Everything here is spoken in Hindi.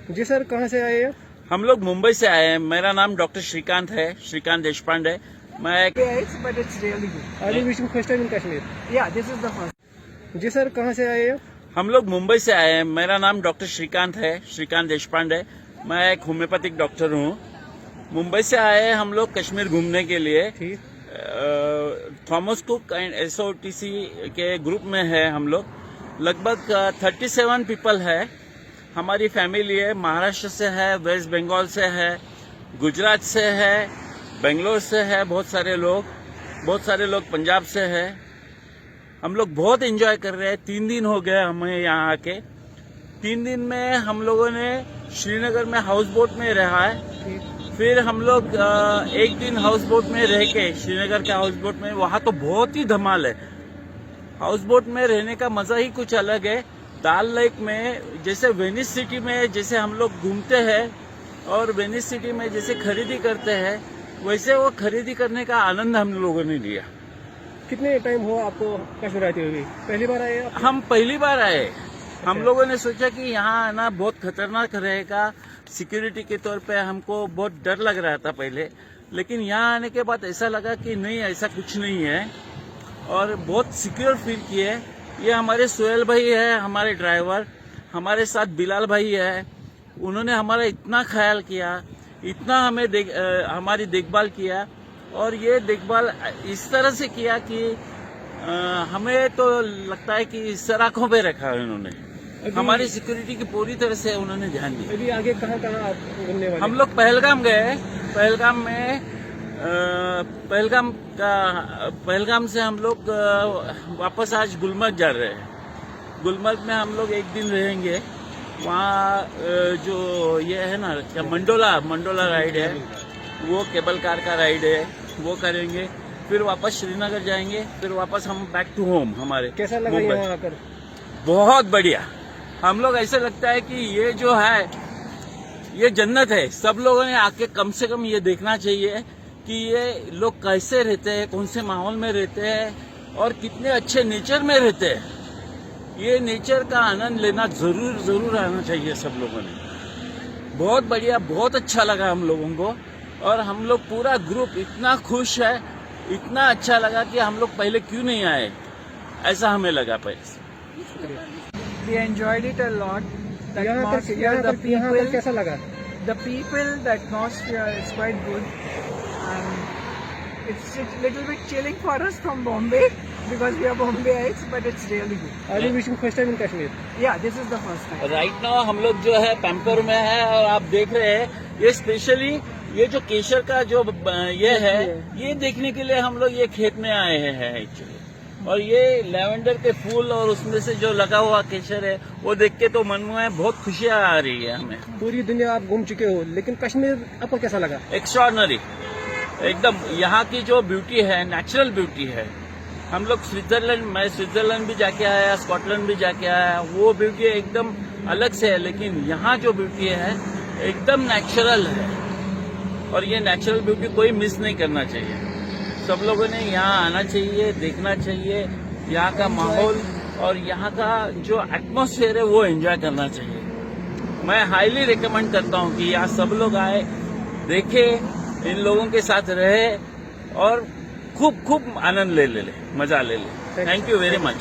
जी सर, कहाँ से आए आप? हम लोग मुंबई से आए हैं। मेरा नाम डॉक्टर श्रीकांत है, श्रीकांत देशपांडे। मैं But it's really good. Are you visiting first time in Kashmir? Yeah, this is the first. जी सर, कहाँ से आए आप? हम लोग मुंबई से आए हैं। मेरा नाम डॉक्टर श्रीकांत है, श्रीकांत देशपांडे। मैं एक होम्योपैथिक डॉक्टर हूँ। मुंबई से आए हैं हम लोग कश्मीर घूमने के लिए। ठीक। थॉमस कुक एंड SOTC के ग्रुप में है हम लोग। लगभग 37 पीपल है। हमारी फैमिली है, महाराष्ट्र से है, वेस्ट बंगाल से है, गुजरात से है, बेंगलोर से है, बहुत सारे लोग पंजाब से है। हम लोग बहुत एंजॉय कर रहे हैं। 3 दिन हो गए हमें यहाँ आके। 3 दिन में हम लोगों ने श्रीनगर में हाउस बोट में रहा है। फिर हम लोग एक दिन हाउस बोट में रह के, श्रीनगर के हाउस बोट में, वहाँ तो बहुत ही धमाल है। हाउस बोट में रहने का मजा ही कुछ अलग है। दाल लेक में जैसे वेनिस सिटी में जैसे हम लोग घूमते हैं और वेनिस सिटी में जैसे खरीदी करते हैं, वैसे वो खरीदी करने का आनंद हम लोगों ने लिया। कितने टाइम हुआ आपको कश्मीर आते हुए? पहली बार आए आप? हम पहली बार आए। हम लोगों ने सोचा कि यहाँ आना बहुत खतरनाक रहेगा। सिक्योरिटी के तौर पे हमको बहुत डर लग रहा था पहले, लेकिन यहाँ आने के बाद ऐसा लगा कि नहीं, ऐसा कुछ नहीं है और बहुत सिक्योर फील किए। ये हमारे सोहेल भाई है, हमारे ड्राइवर, हमारे साथ बिलाल भाई है। उन्होंने हमारा इतना ख्याल किया, इतना हमारी देखभाल किया, और ये देखभाल इस तरह से किया कि हमें तो लगता है कि सराखों पे रखा है उन्होंने। हमारी सिक्योरिटी की पूरी तरह से उन्होंने ध्यान दिया। अभी आगे कहाँ आप घूमने वाले? हम लोग पहलगाम गए। पहलगाम से हम लोग वापस आज गुलमर्ग जा रहे हैं। गुलमर्ग में हम लोग एक दिन रहेंगे। वहाँ जो ये है ना, क्या मंडोला राइड है, वो केबल कार का राइड है, वो करेंगे। फिर वापस श्रीनगर जाएंगे। फिर वापस हम बैक टू होम हमारे। कैसा लगा यहाँ आकर? बहुत बढ़िया। हम लोग ऐसे लगता है कि ये जो है ये जन्नत है। सब लोगों ने आके कम से कम ये देखना चाहिए कि ये लोग कैसे रहते हैं, कौन से माहौल में रहते हैं और कितने अच्छे नेचर में रहते हैं। ये नेचर का आनंद लेना जरूर आना चाहिए सब लोगों ने। बहुत बढ़िया, बहुत अच्छा लगा हम लोगों को, और हम लोग पूरा ग्रुप इतना खुश है, इतना अच्छा लगा कि हम लोग पहले क्यों नहीं आए, ऐसा हमें लगा पहले। We enjoyed it a lot. The यहाँ atmosphere, पर कैसा लगा? the people, the atmosphere is quite good. And it's a little bit chilling for us from Bombay because we are Bombayites, but it's really good. Are you visiting first time in Kashmir? Yeah, this is the first time. Right now हम लोग जो है पैम्पर में है, और आप देख रहे हैं ये स्पेशली ये जो केसर का जो ये है, ये देखने के लिए हम लोग ये खेत में आए हैं एक्चुअली। और ये लेवेंडर के फूल और उसमें से जो लगा हुआ केसर है, वो देख के तो मन में बहुत खुशियाँ आ रही है हमें। पूरी दुनिया आप घूम चुके हो, लेकिन कश्मीर आपको कैसा लगा? एक्स्ट्रॉर्डनरी एकदम। यहाँ की जो ब्यूटी है, नेचुरल ब्यूटी है। हम लोग मैं स्विट्जरलैंड भी जाके आया, स्कॉटलैंड भी जाके आया, वो ब्यूटी एकदम अलग से है, लेकिन यहाँ जो ब्यूटी है एकदम नेचुरल है, और ये नेचुरल ब्यूटी कोई मिस नहीं करना चाहिए। सब लोगों ने यहाँ आना चाहिए, देखना चाहिए, यहाँ का माहौल और यहाँ का जो एटमॉस्फेयर है वो एंजॉय करना चाहिए। मैं हाईली रिकमेंड करता हूँ कि यहाँ सब लोग आए, देखें, इन लोगों के साथ रहे और खूब आनंद ले मजा ले। Thank you very much.